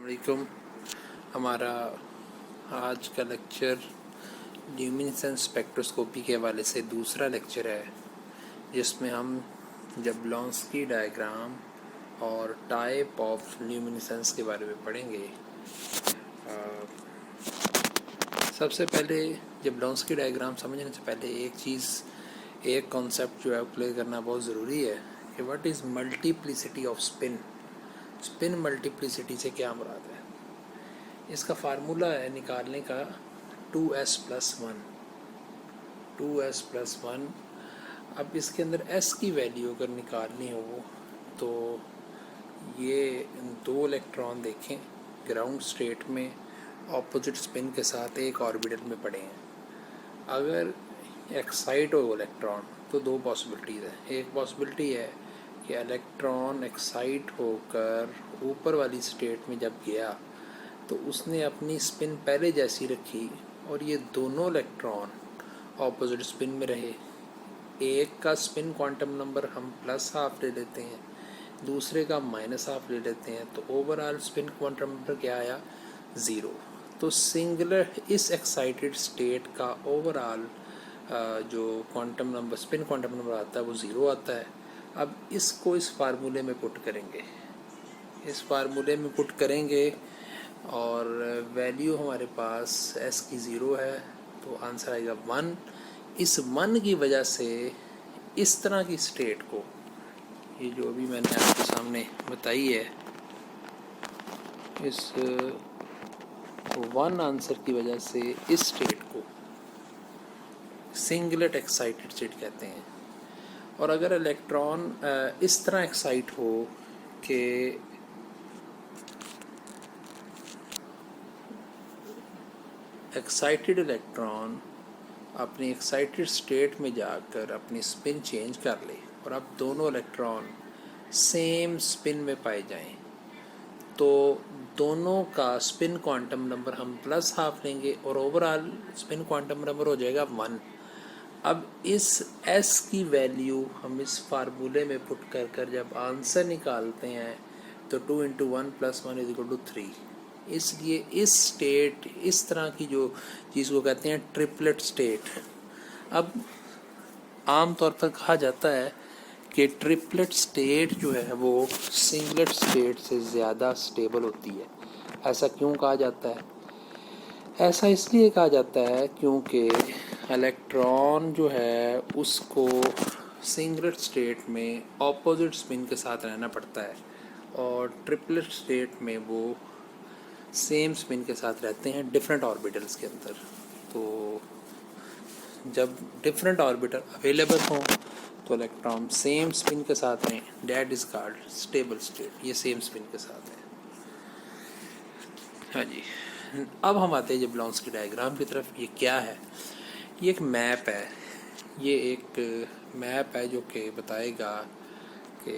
वालेकुम। हमारा आज का लेक्चर ल्यूमिनेसेंस स्पेक्ट्रोस्कोपी के हवाले से दूसरा लेक्चर है, जिसमें हम जबलॉन्स्की डायग्राम और टाइप ऑफ ल्यूमिनेसेंस के बारे में पढ़ेंगे। सबसे पहले जबलॉन्स्की डायग्राम समझने से पहले एक कॉन्सेप्ट जो है क्लियर करना बहुत ज़रूरी है कि what is multiplicity off spin. Spin multiplicity से क्या मुराद है? इसका फार्मूला है निकालने का 2s+1। 2s+1। अब इसके अंदर s की वैल्यू अगर निकालनी हो तो ये दो इलेक्ट्रॉन देखें ग्राउंड स्टेट में ऑपोजिट स्पिन के साथ एक ऑर्बिटल में पड़े हैं। अगर एक्साइट हो इलेक्ट्रॉन तो दो पॉसिबिलिटीज़ है। एक पॉसिबिलिटी है कि इलेक्ट्रॉन एक्साइट होकर ऊपर वाली स्टेट में जब गया तो उसने अपनी स्पिन पहले जैसी रखी और ये दोनों इलेक्ट्रॉन ऑपोजिट स्पिन में रहे। एक का स्पिन क्वांटम नंबर हम +½ ले लेते हैं, दूसरे का -½ ले लेते हैं, तो ओवरऑल स्पिन क्वांटम नंबर क्या आया? 0। तो सिंगुलर इस एक्साइटेड स्टेट का ओवरऑल जो quantum number spin quantum number आता है वो 0 आता है। अब इसको इस फार्मूले में पुट करेंगे, और वैल्यू हमारे पास s की 0 है तो आंसर आएगा 1। इस 1 की वजह से इस तरह की स्टेट को, ये जो अभी मैंने आपके सामने बताई है, इस 1 आंसर की वजह से इस स्टेट को सिंगलेट एक्साइटेड स्टेट कहते हैं। और अगर इलेक्ट्रॉन इस तरह एक्साइट हो कि एक्साइटेड इलेक्ट्रॉन अपनी एक्साइटेड स्टेट में जाकर अपनी स्पिन चेंज कर ले और अब दोनों इलेक्ट्रॉन सेम स्पिन में पाए जाएं, तो दोनों का स्पिन क्वांटम नंबर हम +½ लेंगे और ओवरऑल स्पिन क्वांटम नंबर हो जाएगा 1। अब इस s की वैल्यू हम इस फार्मूले में पुट कर जब आंसर निकालते हैं तो 2 × 1 + 1 = 3। इसलिए इस स्टेट, इस तरह की जो चीज़ को कहते हैं ट्रिपलेट स्टेट। अब आम तौर पर कहा जाता है कि ट्रिपलेट स्टेट जो है वो सिंगलेट स्टेट से ज़्यादा स्टेबल होती है। ऐसा क्यों कहा जाता है? ऐसा इसलिए कहा जाता है क्योंकि इलेक्ट्रॉन जो है उसको सिंगलेट स्टेट में ऑपोजिट स्पिन के साथ रहना पड़ता है और ट्रिपलेट स्टेट में वो सेम स्पिन के साथ रहते हैं डिफरेंट ऑर्बिटल्स के अंदर। तो जब डिफरेंट ऑर्बिटल अवेलेबल हों तो इलेक्ट्रॉन सेम स्पिन के साथ हैं, that is called stable state. ये सेम स्पिन के साथ है। हाँ जी, अब हम आते हैं जबलॉन्स्की डायग्राम की तरफ। ये क्या है? ये एक मैप है। ये एक मैप है जो कि बताएगा कि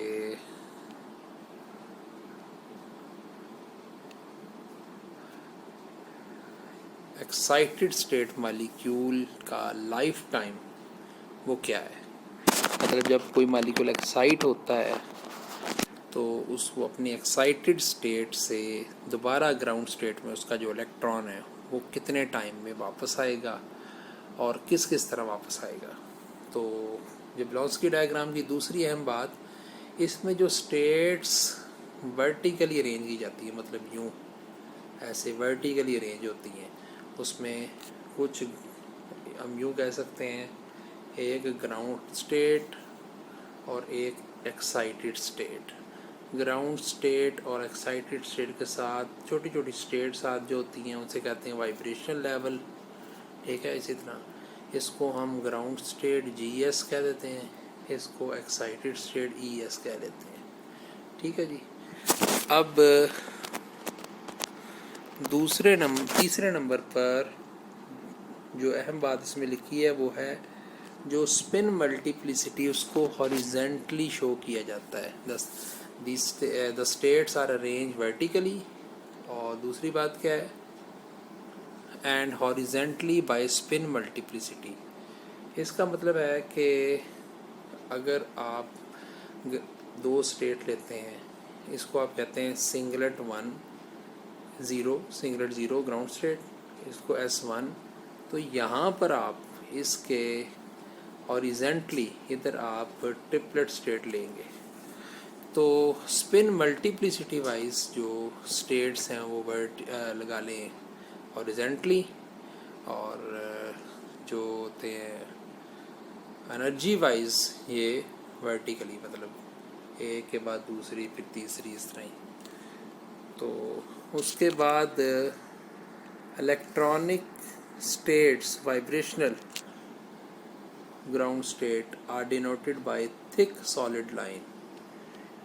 एक्साइटेड स्टेट मॉलिक्यूल का लाइफ टाइम वो क्या है। मतलब जब कोई मॉलिक्यूल एक्साइट होता है तो उसको अपनी एक्साइटेड स्टेट से दोबारा ग्राउंड स्टेट में उसका जो इलेक्ट्रॉन है वो कितने टाइम में वापस आएगा और किस किस तरह वापस आएगा। तो जबलॉन्स्की डायग्राम की दूसरी अहम बात, इसमें जो स्टेट्स वर्टिकली अरेंज की जाती है, मतलब यूँ ऐसे वर्टिकली अरेंज होती हैं, उसमें कुछ हम यूँ कह सकते हैं, एक ग्राउंड स्टेट और एक एक्साइटेड स्टेट। ग्राउंड स्टेट और एक्साइटेड स्टेट के साथ छोटी छोटी स्टेट साथ जो होती हैं उनसे कहते हैं वाइब्रेशनल लेवल। ठीक है, इसी तरह इसको हम ग्राउंड स्टेट GS कह देते हैं, इसको एक्साइटेड स्टेट ES कह लेते हैं। ठीक है जी। अब तीसरे नंबर पर जो अहम बात इसमें लिखी है वो है जो स्पिन मल्टीप्लिसिटी, उसको हॉरिजेंटली शो किया जाता है। The states are arrange vertically, और दूसरी बात क्या है, and horizontally by spin multiplicity. इसका मतलब है कि अगर आप दो स्टेट लेते हैं, इसको आप कहते हैं singlet 1 zero, singlet zero ground state, इसको S1। तो यहाँ पर आप इसके हॉरिजेंटली इधर आप ट्रिपलेट स्टेट लेंगे। तो स्पिन मल्टीप्लिसिटी वाइज जो स्टेट्स हैं वो लगा लें हॉरिजेंटली, और जो होते हैं एनर्जी वाइज ये वर्टिकली, मतलब एक के बाद दूसरी फिर तीसरी, इस तरह ही। तो उसके बाद electronic states vibrational ground state are denoted by thick solid line.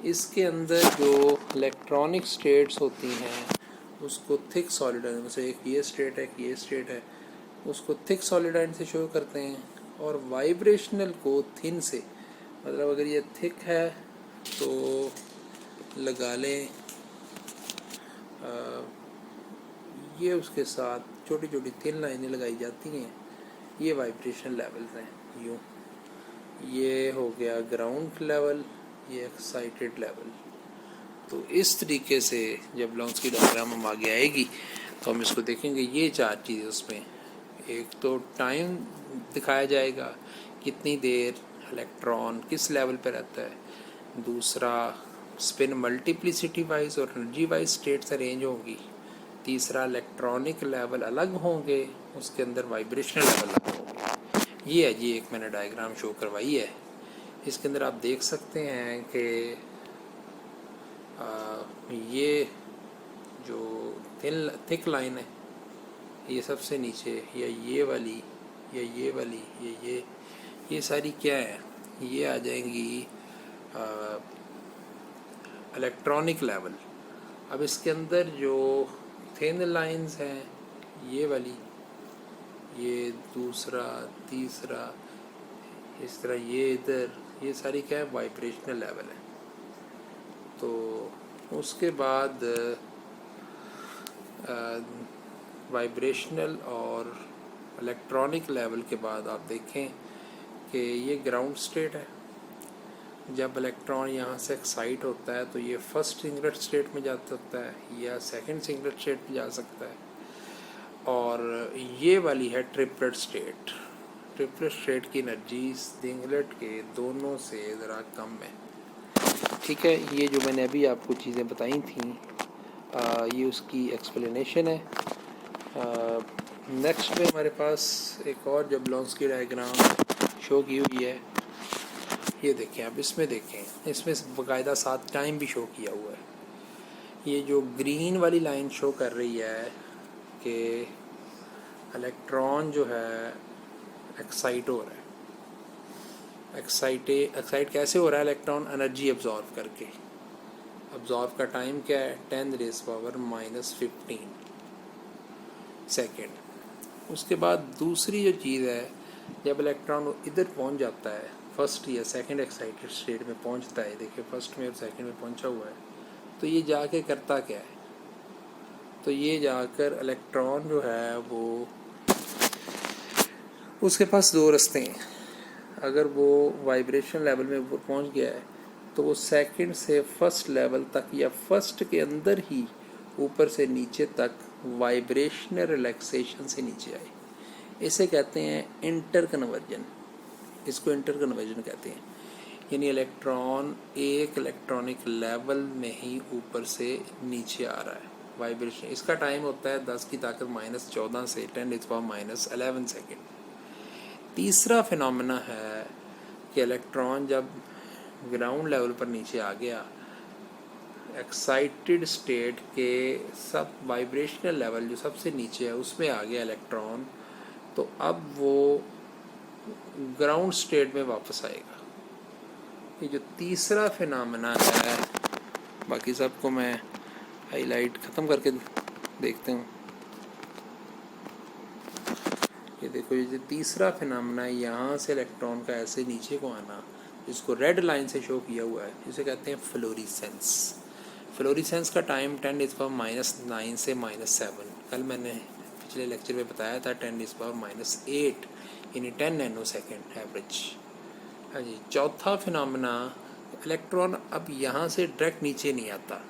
इसके अंदर जो इलेक्ट्रॉनिक स्टेट्स होती हैं उसको थिक सॉलिड लाइन, जैसे एक ये स्टेट है, एक ये स्टेट है, उसको थिक सॉलिड लाइन से शो करते हैं, और वाइब्रेशनल को थिन से। मतलब अगर ये थिक है तो लगा लें ये उसके साथ छोटी छोटी थिन लाइनें लगाई जाती हैं, ये वाइब्रेशन लेवल्स हैं। यूँ ये हो गया ग्राउंड लेवल, ये एक्साइटेड लेवल। तो इस तरीके से जब लॉन्स्की डायग्राम हम आगे आएगी तो हम इसको देखेंगे। ये चार चीज़ें उसमें, एक तो टाइम दिखाया जाएगा, कितनी देर इलेक्ट्रॉन किस लेवल पर रहता है। दूसरा स्पिन मल्टीप्लिसिटी वाइज और एनर्जी वाइज स्टेट्स अरेंज होंगी। तीसरा इलेक्ट्रॉनिक लेवल अलग होंगे, उसके अंदर वाइब्रेशनल लेवल अलग होंगे। ये है जी, एक मैंने डायग्राम शो करवाई है। इसके अंदर आप देख सकते हैं कि ये जो थिक लाइन है ये सबसे नीचे, या ये वाली, या ये वाली, ये सारी क्या है, ये आ जाएंगी इलेक्ट्रॉनिक लेवल। अब इसके अंदर जो थिन लाइंस हैं, ये वाली, ये दूसरा, तीसरा, इस तरह ये इधर, ये सारी क्या है, वाइब्रेशनल लेवल है। तो उसके बाद वाइब्रेशनल और इलेक्ट्रॉनिक लेवल के बाद आप देखें कि ये ग्राउंड स्टेट है। जब इलेक्ट्रॉन यहाँ से एक्साइट होता है तो ये फर्स्ट सिंगलेट स्टेट में जा सकता है या सेकंड सिंगलेट स्टेट में जा सकता है। और ये वाली है ट्रिपलेट स्टेट। ट्रिपलेट स्टेट की एनर्जी सिंगलेट के दोनों से ज़रा कम है। ठीक है, ये जो मैंने अभी आपको चीज़ें बताई थी ये उसकी एक्सप्लेनेशन है। नेक्स्ट में हमारे पास एक और जब लॉन्स्की डायग्राम शो की हुई है, ये देखें आप, इसमें देखें, इसमें बाकायदा साथ टाइम भी शो किया हुआ है। ये जो ग्रीन वाली लाइन शो कर रही है कि इलेक्ट्रॉन जो है एक्साइट हो रहा है। एक्साइट कैसे हो रहा है इलेक्ट्रॉन? एनर्जी एब्जॉर्व करके। एब्जॉर्व का टाइम क्या है? 10⁻⁻15 सेकेंड। उसके बाद दूसरी जो चीज़ है, जब इलेक्ट्रॉन इधर पहुंच जाता है, फर्स्ट या सेकंड एक्साइटेड स्टेट में पहुंचता है, देखिए फर्स्ट में और सेकंड में पहुंचा हुआ है, तो ये जाके करता क्या है? तो ये जाकर इलेक्ट्रॉन जो है वो, उसके पास दो रास्ते हैं। अगर वो वाइब्रेशन लेवल में ऊपर पहुंच गया है तो वो सेकंड से फर्स्ट लेवल तक या फर्स्ट के अंदर ही ऊपर से नीचे तक वाइब्रेशनल रिलैक्सेशन से नीचे आए। इसे कहते हैं इंटर कन्वर्जन। इसको इंटर कन्वर्जन कहते हैं। यानी इलेक्ट्रॉन एक इलेक्ट्रॉनिक लेवल में ही ऊपर से नीचे आ रहा है वाइब्रेशन। इसका टाइम होता है 10⁻⁻14 से 10⁻11 सेकेंड। तीसरा फिनोमेना है कि इलेक्ट्रॉन जब ग्राउंड लेवल पर नीचे आ गया, एक्साइटेड स्टेट के सब वाइब्रेशनल लेवल जो सबसे नीचे है उसमें आ गया इलेक्ट्रॉन, तो अब वो ग्राउंड स्टेट में वापस आएगा। ये जो तीसरा फिनोमेना है, बाकी सबको मैं हाईलाइट ख़त्म करके देखते हूँ। ये देखो, ये जो तीसरा फिनोमेना है, यहाँ से इलेक्ट्रॉन का ऐसे नीचे को आना, जिसको रेड लाइन से शो किया हुआ है, जिसे कहते हैं फ्लोरेसेंस। फ्लोरेसेंस का टाइम 10⁻⁻9 से -7। कल मैंने पिछले लेक्चर में बताया था 10⁻⁸ यानी 10 नैनो सेकेंड एवरेज। हाँ जी। चौथा फिनोमेना, इलेक्ट्रॉन अब यहाँ से डायरेक्ट नीचे नहीं आता।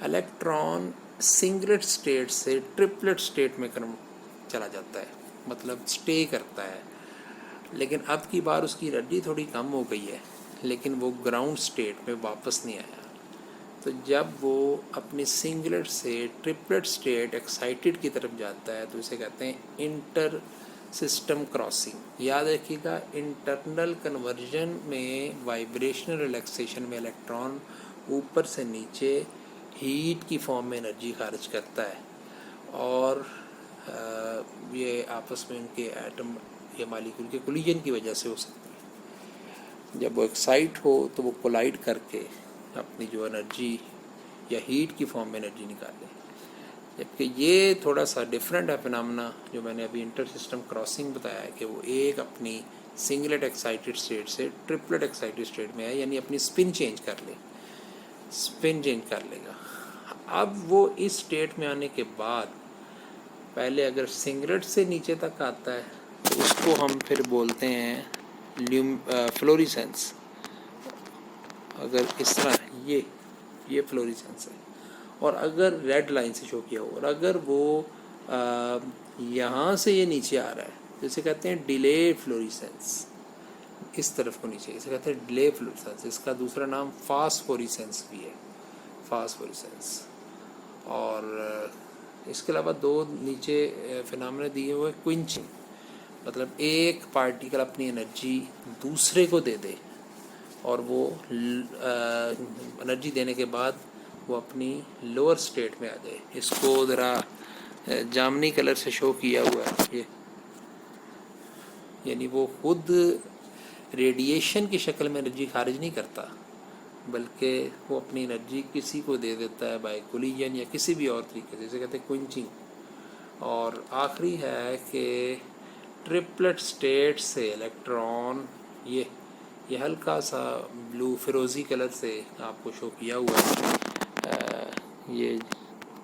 इलेक्ट्रॉन सिंगलेट स्टेट से ट्रिपलेट स्टेट में चला जाता है, मतलब स्टे करता है। लेकिन अब की बार उसकी एनर्जी थोड़ी कम हो गई है, लेकिन वो ग्राउंड स्टेट में वापस नहीं आया। तो जब वो अपनी सिंगलेट से ट्रिपलेट स्टेट एक्साइटेड की तरफ जाता है तो इसे कहते हैं इंटर सिस्टम क्रॉसिंग। याद रखिएगा, इंटरनल कन्वर्जन में वाइब्रेशनल रिलैक्सेशन में इलेक्ट्रॉन ऊपर से नीचे हीट की फॉर्म में एनर्जी खारिज करता है, और ये आपस में उनके एटम या मालिक्यूल के कोलिजन की वजह से हो सकती है। जब वो एक्साइट हो तो वो कोलाइड करके अपनी जो एनर्जी या हीट की फॉर्म में एनर्जी निकाले। जबकि ये थोड़ा सा डिफरेंट है फिनोमेना जो मैंने अभी इंटर सिस्टम क्रॉसिंग बताया है, कि वो एक अपनी सिंगलेट एक्साइटेड स्टेट से ट्रिपलेट एक्साइटेड स्टेट में है, यानी अपनी स्पिन चेंज कर लेगा। अब वो इस स्टेट में आने के बाद पहले अगर सिंगलेट से नीचे तक आता है तो उसको हम फिर बोलते हैं फ्लोरिसेंस। अगर इस तरह ये फ्लोरिसेंस है, और अगर रेड लाइन से शो किया हो, और अगर वो यहाँ से ये नीचे आ रहा है तो इसे कहते हैं डिले फ्लोरिसेंस। इस तरफ को नीचे इसे कहते हैं डिले फ्लोरिसेंस। इसका दूसरा नाम फास्फोरिसेंस भी है, फास्फोरिसेंस। और इसके अलावा दो नीचे फिनोमेना दिए हुए क्विंचिंग, मतलब एक पार्टिकल अपनी एनर्जी दूसरे को दे दे और वो एनर्जी देने के बाद वो अपनी लोअर स्टेट में आ जाए। इसको ज़रा जामनी कलर से शो किया हुआ है ये, यानी वो खुद रेडिएशन की शक्ल में एनर्जी खारिज नहीं करता, बल्कि वो अपनी एनर्जी किसी को दे देता है बाय कोलिजन या किसी भी और तरीके से, इसे कहते हैं क्विंचिंग। और आखिरी है कि ट्रिपलेट स्टेट से इलेक्ट्रॉन ये हल्का सा ब्लू फिरोज़ी कलर से आपको शो किया हुआ है, ये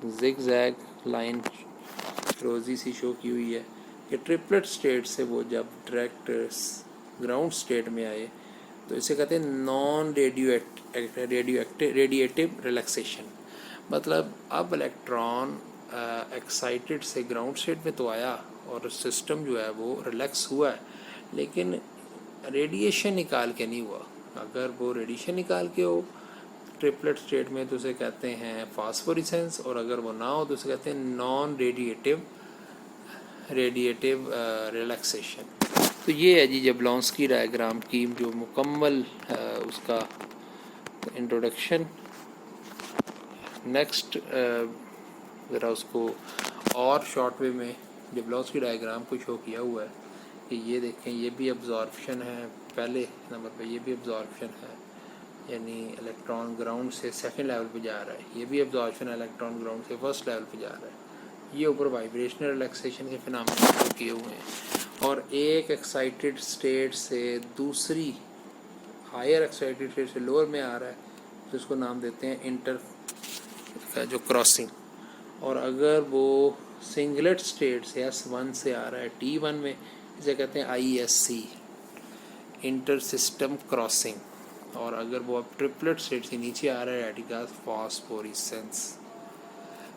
जिग जैग लाइन फिरोज़ी सी शो की हुई है कि ट्रिपलेट स्टेट से वो जब डायरेक्ट ग्राउंड स्टेट में आए तो इसे कहते हैं नॉन रेडिएटिव रिलैक्सेशन। मतलब अब इलेक्ट्रॉन एक्साइटेड से ग्राउंड स्टेट में तो आया और सिस्टम जो है वो रिलैक्स हुआ है, लेकिन रेडिएशन निकाल के नहीं हुआ। अगर वो रेडिएशन निकाल के हो ट्रिपलेट स्टेट में तो उसे कहते हैं फास्फोरिसेंस, और अगर वो ना हो तो उसे कहते हैं नॉन रेडिएटिव रिलैक्सेशन। तो ये है जी जबलॉन्स्की डायग्राम की जो मुकम्मल उसका इंट्रोडक्शन। नेक्स्ट ज़रा उसको और शॉर्ट वे में जबलॉन्स्की डायग्राम को शो किया हुआ है कि ये देखें, ये भी अब्जॉर्प्शन है, पहले नंबर पे ये भी अब्जॉर्प्शन है, यानी इलेक्ट्रॉन ग्राउंड से सेकंड लेवल पे जा रहा है। ये भी अब्जॉर्प्शन है, इलेक्ट्रॉन ग्राउंड से फर्स्ट लेवल पे जा रहा है। ये ऊपर वाइब्रेशनल रिलैक्सेशन के फिनोमेना शो किए हुए हैं। और एक एक्साइटेड स्टेट से दूसरी हायर एक्साइटेड स्टेट से लोअर में आ रहा है तो उसको नाम देते हैं इंटर का जो क्रॉसिंग। और अगर वो सिंगलेट स्टेट से S1 से आ रहा है T1 में, इसे कहते हैं ISC, इंटर सिस्टम क्रॉसिंग। और अगर वो अब ट्रिपलेट स्टेट से नीचे आ रहा है एटिका फास्फोरिसेंस।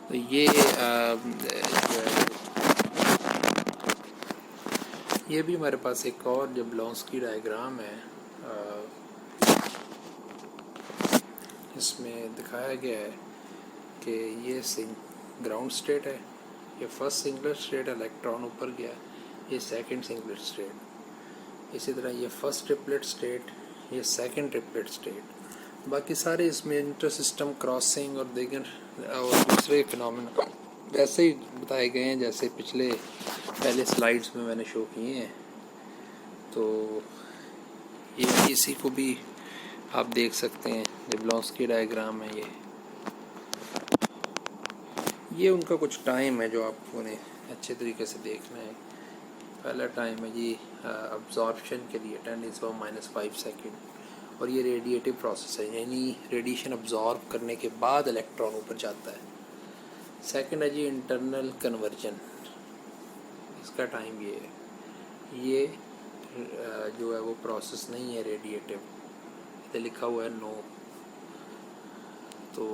तो ये भी हमारे पास एक और जबलॉन्स्की डायग्राम है, इसमें दिखाया गया है कि ये ग्राउंड स्टेट है, ये फर्स्ट सिंगलेट स्टेट, इलेक्ट्रॉन ऊपर गया, ये सेकंड सिंगलेट स्टेट। इसी तरह ये फर्स्ट ट्रिपलेट स्टेट, ये सेकंड ट्रिपलेट स्टेट। बाकी सारे इसमें इंटर सिस्टम क्रॉसिंग और दूसरे फिनोमेना वैसे ही बताए गए हैं जैसे पहले स्लाइड्स में मैंने शो किए हैं। तो ये इसी को भी आप देख सकते हैं, जबलॉन्स्की डायग्राम है ये उनका कुछ टाइम है जो आपको उन्हें अच्छे तरीके से देखना है। पहला टाइम है जी अब्जॉर्प्शन के लिए 10⁻⁵ सेकेंड, और ये रेडिएटिव प्रोसेस है, यानी रेडिएशन अब्जॉर्ब करने के बाद इलेक्ट्रॉन ऊपर जाता है। सेकेंड है जी इंटरनल कन्वर्जन, इसका टाइम ये है। ये जो है वो प्रोसेस नहीं है रेडिएटिव, ये लिखा हुआ है नो। तो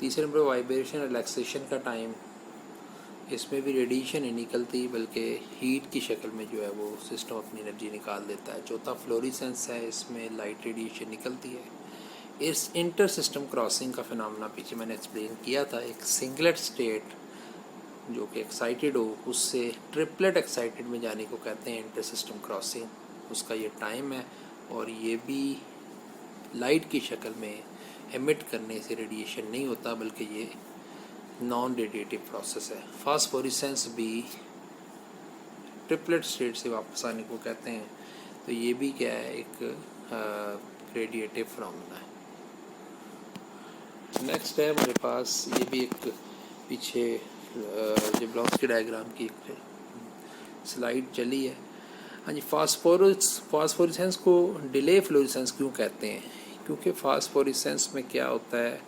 तीसरे नंबर वाइब्रेशन रिलैक्सेशन का टाइम, इसमें भी रेडिएशन नहीं निकलती बल्कि हीट की शक्ल में जो है वो सिस्टम अपनी एनर्जी निकाल देता है। चौथा फ्लोरेसेंस है, इसमें लाइट रेडिएशन निकलती है। इस इंटर सिस्टम क्रॉसिंग का फिनोमेना पीछे मैंने एक्सप्लेन किया था। एक सिंगलेट स्टेट जो कि एक्साइटेड हो उससे ट्रिपलेट एक्साइटेड में जाने को कहते हैं इंटर सिस्टम क्रॉसिंग। उसका ये टाइम है और ये भी लाइट की शक्ल में एमिट करने से रेडिएशन नहीं होता बल्कि ये नॉन रेडिएटिव प्रोसेस है। फास्फोरेसेंस भी ट्रिपलेट स्टेट से वापस आने को कहते हैं। तो ये भी क्या है, एक रेडिएटिव फिनोमेना है। नेक्स्ट है हमारे पास, ये भी एक पीछे जबलॉन्स्की डायग्राम की एक स्लाइड चली है। हाँ जी, फास्फोरेसेंस को डिले फ्लोरेसेंस क्यों कहते हैं? क्योंकि फास्फोरेसेंस में क्या होता है,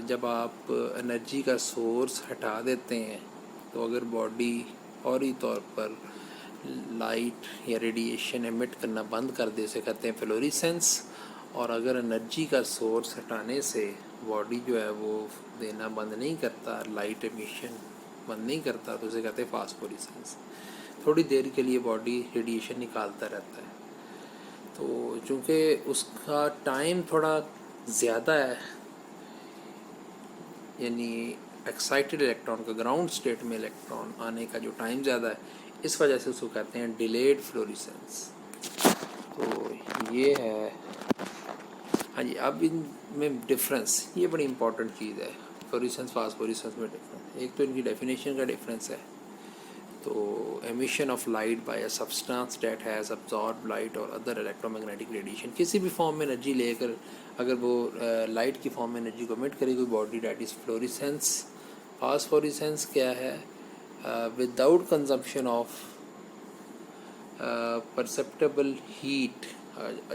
जब आप एनर्जी का सोर्स हटा देते हैं तो अगर बॉडी फौरी तौर पर लाइट या रेडिएशन एमिट करना बंद कर दे, उसे कहते हैं फ्लोरेसेंस। और अगर एनर्जी का सोर्स हटाने से बॉडी जो है वो देना बंद नहीं करता, लाइट एमिशन बंद नहीं करता, तो उसे कहते हैं फास्फोरेसेंस। थोड़ी देर के लिए बॉडी रेडिएशन निकालता रहता है, तो चूँकि उसका टाइम थोड़ा ज़्यादा है, यानी एक्साइटेड इलेक्ट्रॉन का ग्राउंड स्टेट में इलेक्ट्रॉन आने का जो टाइम ज़्यादा है, इस वजह से उसको कहते हैं डिलेड फ्लोरेसेंस। तो ये है। हाँ जी, अब इनमें डिफरेंस, ये बड़ी इंपॉर्टेंट चीज़ है फ्लोरेसेंस फास्फोरेसेंस में डिफरेंस। एक तो इनकी डेफिनेशन का डिफरेंस है। तो emission of light by a substance that has absorb light और अदर इलेक्ट्रोमैग्नेटिक रेडिएशन, किसी भी फॉर्म में एनर्जी लेकर अगर वो लाइट की फॉर्म में एनर्जी को एमिट करेगी बॉडी, दैट इज़ फ्लोरेसेंस। फास्फोरेसेंस क्या है? Without consumption of perceptible heat,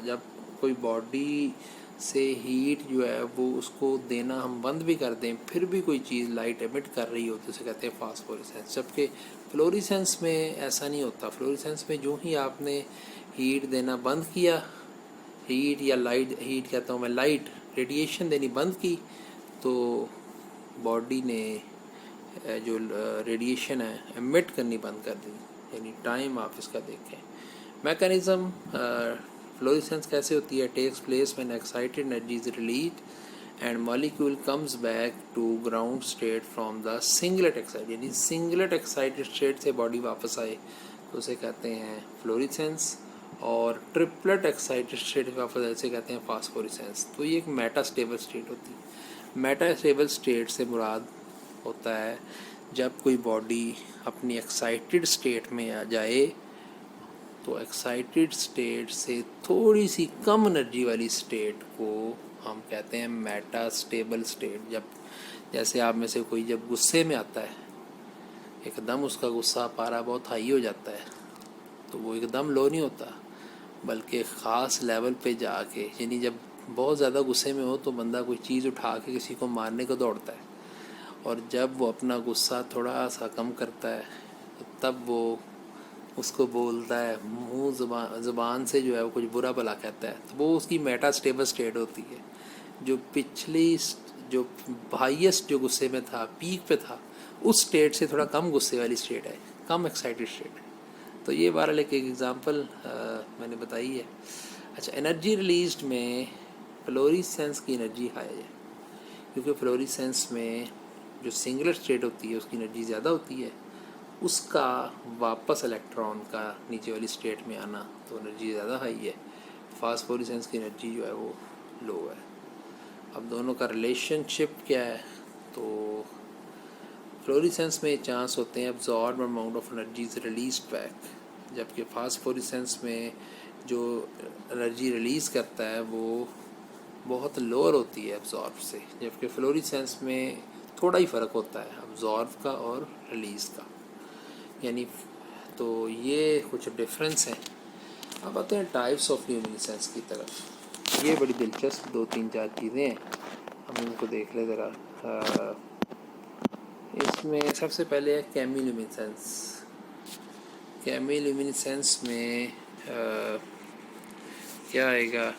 जब कोई बॉडी से हीट जो है वो उसको देना हम बंद भी कर दें फिर भी कोई चीज़ लाइट एमिट कर रही हो तो उसे कहते हैं फास्फोरेसेंस। जबकि फ्लोरेसेंस में ऐसा नहीं होता। फ्लोरेसेंस में जो ही आपने हीट देना बंद किया, हीट या लाइट, हीट कहता हूँ मैं, लाइट रेडिएशन देनी बंद की, तो बॉडी ने जो रेडिएशन है एमिट करनी बंद कर दी। यानी टाइम आप इसका देखें। मैकेनिज्म फ्लोरेसेंस कैसे होती है? Takes place when excited energy is release and molecule comes back to ground state from the singlet excited, यानी सिंगलेट एक्साइटेड स्टेट से बॉडी वापस आए तो उसे कहते हैं फ्लोरेसेंस। और ट्रिपलेट एक्साइटेड स्टेट वापस आए उसे कहते हैं फास्फोरेसेंस। तो ये एक मेटास्टेबल स्टेट होती है। मेटास्टेबल स्टेट से मुराद होता है जब कोई बॉडी अपनी एक्साइटेड स्टेट में आ जाए तो एक्साइटेड स्टेट से थोड़ी सी कम एनर्जी वाली स्टेट को हम कहते हैं मेटास्टेबल स्टेट। जब जैसे आप में से कोई जब गुस्से में आता है, एकदम उसका गुस्सा पारा बहुत हाई हो जाता है, तो वो एकदम लो नहीं होता बल्कि ख़ास लेवल पे जाके, यानी जब बहुत ज़्यादा गुस्से में हो तो बंदा कोई चीज़ उठा के किसी को मारने को दौड़ता है, और जब वो अपना गुस्सा थोड़ा सा कम करता है तब वो उसको बोलता है, मुंह ज़ुबान से जो है वो कुछ बुरा भला कहता है, तो वो उसकी मेटास्टेबल स्टेट होती है। जो पिछली जो हाईएस्ट जो गुस्से में था, पीक पे था, उस स्टेट से थोड़ा कम गुस्से वाली स्टेट है, कम एक्साइटेड स्टेट है। तो ये बहरहाल एक एग्ज़ाम्पल मैंने बताई है। अच्छा, एनर्जी रिलीज्ड में फ्लोरेसेंस की एनर्जी हाई है, क्योंकि फ्लोरेसेंस में जो सिंगलेट स्टेट होती है उसकी एनर्जी ज़्यादा होती है, उसका वापस इलेक्ट्रॉन का नीचे वाली स्टेट में आना तो एनर्जी ज़्यादा हाई है। फास्फोरेसेंस की एनर्जी जो है वो लो है। अब दोनों का रिलेशनशिप क्या है? तो फ्लोरेसेंस में चांस होते हैं absorb amount of energy is release back, जबकि फास्फोरेसेंस में जो एनर्जी रिलीज़ करता है वो बहुत लोअर होती है अब्जॉर्ब से, जबकि फ्लोरेसेंस में थोड़ा ही फ़र्क होता है अब्जॉर्ब का और रिलीज़ का। यानी तो ये कुछ डिफरेंस हैं। अब आते हैं टाइप्स ऑफ ल्यूमिनेसेंस की तरफ। ये बड़ी दिलचस्प 2-3-4 चीज़ें हैं, हम इनको देख ले ज़रा। इसमें सबसे पहले है केमिल्यूमिनेसेंस। केमिल्यूमिनेसेंस में क्या आएगा?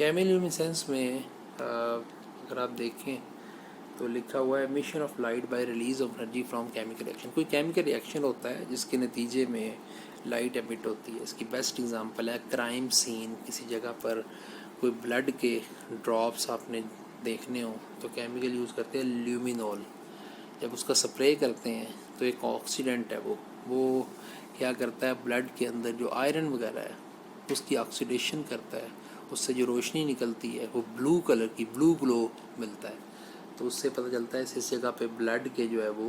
केमिल्यूमिनेसेंस में अगर आप देखें तो लिखा हुआ है emission of light by release of energy from chemical reaction. कोई केमिकल रिएक्शन होता है जिसके नतीजे में लाइट एमिट होती है। इसकी बेस्ट एग्जांपल है क्राइम सीन। किसी जगह पर कोई ब्लड के ड्रॉप्स आपने देखने हो तो केमिकल यूज़ करते हैं ल्यूमिनॉल। जब उसका स्प्रे करते हैं तो एक ऑक्सीडेंट है वो क्या करता है, ब्लड के अंदर जो आयरन वगैरह है उसकी ऑक्सीडेशन करता है। उससे जो रोशनी निकलती है वो ब्लू कलर की, ब्लू ग्लो मिलता है। तो उससे पता चलता है इस जगह पे ब्लड के जो है वो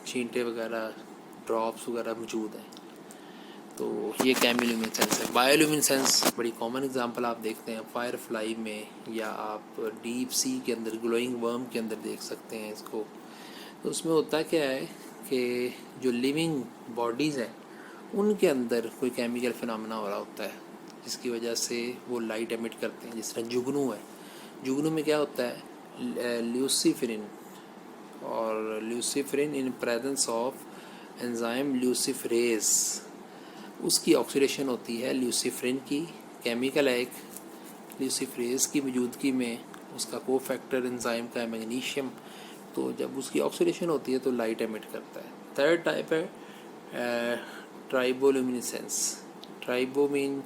छींटे वगैरह, ड्रॉप्स वगैरह मौजूद हैं। तो ये केमिल्यूमिनेसेंस है। बायोल्यूमिनेसेंस बड़ी कॉमन एग्जांपल आप देखते हैं फायर फ्लाई में, या आप डीप सी के अंदर ग्लोइंग वर्म के अंदर देख सकते हैं इसको। तो उसमें होता क्या है कि जो लिविंग बॉडीज़ हैं उनके अंदर कोई केमिकल फिनोमेना हो रहा होता है जिसकी वजह से वो लाइट एमिट करते हैं। जिस तरह जुगनू है, जुगनू में क्या होता है, ल्यूसीफेरिन, और luciferin in presence of enzyme luciferase, उसकी ऑक्सीडेशन होती है ल्यूसीफेरिन की। केमिकल है एक, ल्यूसीफरेज की मौजूदगी में उसका कोफैक्टर एंजाइम का है मैग्नीशियम। तो जब उसकी ऑक्सीडेशन होती है तो लाइट एमिट करता है। थर्ड टाइप है ट्राइबोल्यूमिनेसेंस। ट्राइबो मीन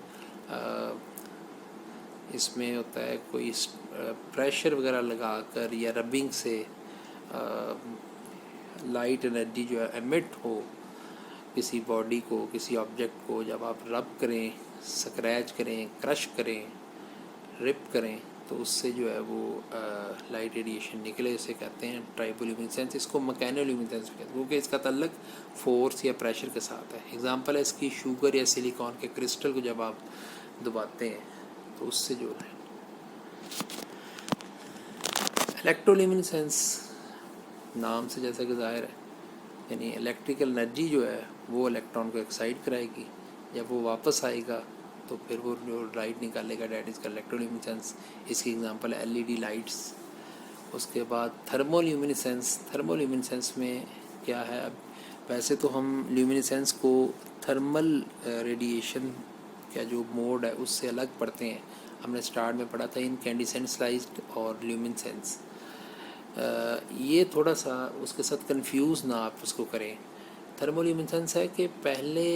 इसमें होता है कोई प्रेशर वगैरह लगाकर या रबिंग से लाइट एनर्जी जो है एमिट हो किसी बॉडी को, किसी ऑब्जेक्ट को। जब आप रब करें, स्क्रैच करें, क्रश करें, रिप करें तो उससे जो है वो लाइट रेडिएशन निकले, इसे कहते हैं ट्राइबोल्यूमिनेसेंस। इसको मैकेनोल्यूमिनेसेंस कहते हैं क्योंकि इसका ताल्लुक फोर्स या प्रेशर के साथ है। एग्जांपल है इसकी शुगर या सिलिकॉन के क्रिस्टल को जब आप दबाते हैं तो उससे जो है। इलेक्ट्रोल्यूमिनेसेंस नाम से जैसा कि जाहिर है, यानी इलेक्ट्रिकल एनर्जी जो है वो इलेक्ट्रॉन को एक्साइट कराएगी। जब वो वापस आएगा तो फिर वो जो लाइट निकालेगा, डैट इज़ का इलेक्ट्रोल्यूमिनेसेंस। इसकी एग्जांपल है एलईडी लाइट्स। उसके बाद थर्मोल्यूमिनेसेंस। थर्मोल्यूमिनेसेंस में क्या है, अब वैसे तो हम ल्यूमिनेसेंस को थर्मल रेडिएशन का जो मोड है उससे अलग पढ़ते हैं। हमने स्टार्ट में पढ़ा था इनकैंडिसेंटलाइज्ड और ल्यूमिनेसेंस। ये थोड़ा सा उसके साथ कंफ्यूज ना आप उसको करें। थर्मोल्यूमिनेसेंस है कि पहले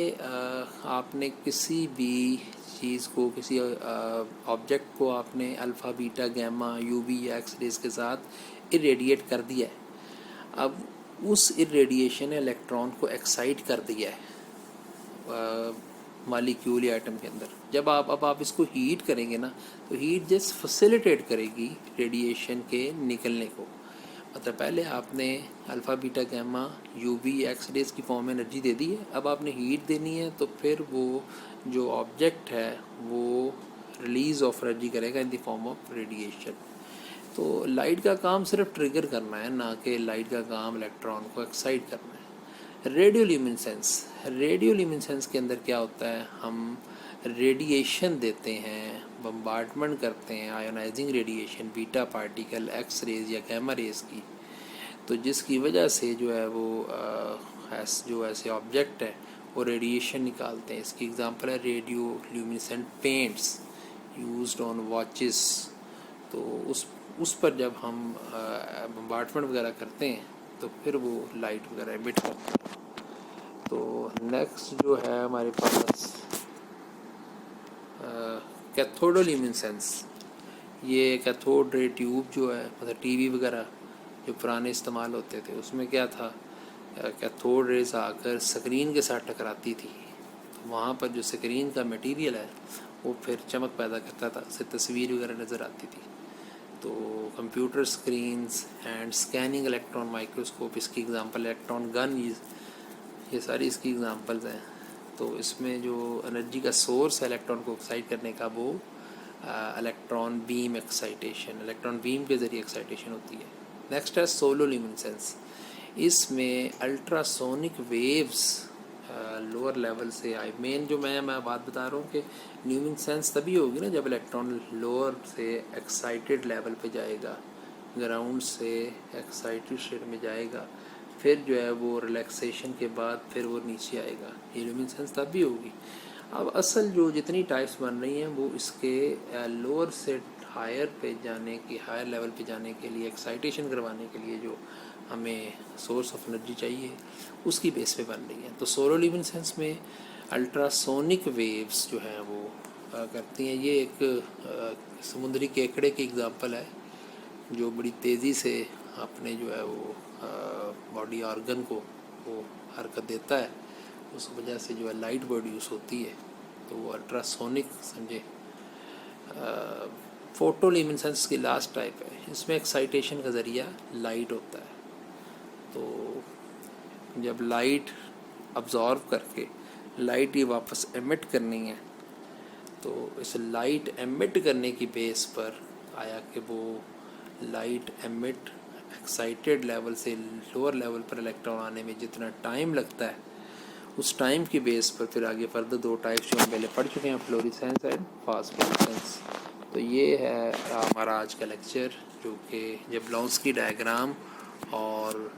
आपने किसी भी चीज़ को, किसी ऑब्जेक्ट को आपने अल्फ़ा, बीटा, गैमा, यूवी या एक्स रेज के साथ इरेडिएट कर दिया है। अब उस इरेडिएशन ने इलेक्ट्रॉन को एक्साइट कर दिया है मालिक्यूल या एटम के अंदर। जब आप इसको हीट करेंगे ना तो हीट जस्ट फैसिलिटेट करेगी रेडिएशन के निकलने को। मतलब पहले आपने alpha, beta, gamma, UV, X rays की फॉर्म में एनर्जी दे दी है, अब आपने हीट देनी है तो फिर वो जो ऑब्जेक्ट है वो रिलीज़ ऑफ एनर्जी करेगा in the form of radiation. तो लाइट का काम सिर्फ ट्रिगर करना है, ना कि लाइट का काम इलेक्ट्रॉन को एक्साइट करना है। रेडियोल्यूमिनेसेंस। रेडियोल्यूमिनेसेंस के अंदर क्या होता है, हम रेडिएशन देते हैं, बम्बार्डमेंट करते हैं, ionizing radiation, beta particle, X rays या गैमा रेज की। तो जिसकी वजह से जो है वो जो ऐसे ऑब्जेक्ट है वो रेडिएशन निकालते हैं। इसकी एग्जांपल है रेडियोल्यूमिनेसेंट पेंट्स यूज्ड ऑन वॉचेस। तो उस पर जब हम बम्बार्डमेंट वगैरह करते हैं तो फिर वो लाइट वगैरह एमिट करते हैं। तो नेक्स्ट जो है हमारे पास कैथोडोल्यूमिनेसेंस। ये कैथोड रे ट्यूब जो है, मतलब टीवी वगैरह जो पुराने इस्तेमाल होते थे उसमें क्या था, कैथोड रेज आकर स्क्रीन के साथ टकराती थी। तो वहाँ पर जो स्क्रीन का मटेरियल है वो फिर चमक पैदा करता था, उससे तस्वीर वगैरह नज़र आती थी। तो computer screens and scanning electron microscope इसकी एग्जांपल, इलेक्ट्रॉन गन, ये सारी इसकी एग्जांपल्स हैं। तो इसमें जो एनर्जी का सोर्स है इलेक्ट्रॉन को एक्साइट करने का वो electron beam excitation, electron beam के ज़रिए एक्साइटेशन होती है। नेक्स्ट है सोलोल्यूमिनेसेंस। इसमें अल्ट्रासोनिक वेव्स लोअर लेवल से आए। मेन जो मैं बात बता रहा हूँ कि ल्यूमिनेसेंस तभी होगी ना जब इलेक्ट्रॉन लोअर से एक्साइटेड लेवल पे जाएगा, ग्राउंड से एक्साइटेड स्टेट में जाएगा, फिर जो है वो रिलैक्सेशन के बाद फिर वो नीचे आएगा। ये ल्यूमिनेसेंस तब भी होगी। अब असल जो जितनी टाइप्स बन रही हैं वो इसके लोअर से हायर पे जाने की, हायर लेवल पे जाने के लिए, एक्साइटेशन करवाने के लिए जो हमें सोर्स ऑफ एनर्जी चाहिए उसकी बेस पे बन रही हैं। तो सोलोल्यूमिनेसेंस में अल्ट्रासोनिक वेव्स जो हैं वो करती हैं। ये एक समुद्री केकड़े की एग्जांपल है जो बड़ी तेज़ी से अपने जो है वो बॉडी ऑर्गन को वो हरकत देता है, उस वजह से जो है लाइट प्रोड्यूस होती है, तो वो अल्ट्रासोनिक समझे। फोटोल्यूमिनेसेंस की लास्ट टाइप है, इसमें एक्साइटेशन का ज़रिया लाइट होता है। तो जब लाइट अब्जॉर्व करके लाइट ही वापस एमिट करनी है, तो इस लाइट एमिट करने की बेस पर आया कि वो लाइट एमिट एक्साइटेड लेवल से लोअर लेवल पर इलेक्ट्रॉन आने में जितना टाइम लगता है, उस टाइम की बेस पर फिर आगे फर्दर दो टाइप्स जो हम पहले पढ़ चुके हैं, फ्लोरेसेंस एंड फास्फोरेसेंस। तो ये है हमारा आज का लेक्चर, जो कि जबलॉन्स्की डायग्राम और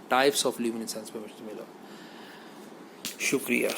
टाइप्स ऑफ ल्यूमिनेसेंस पे मुश्तमिल हो। शुक्रिया।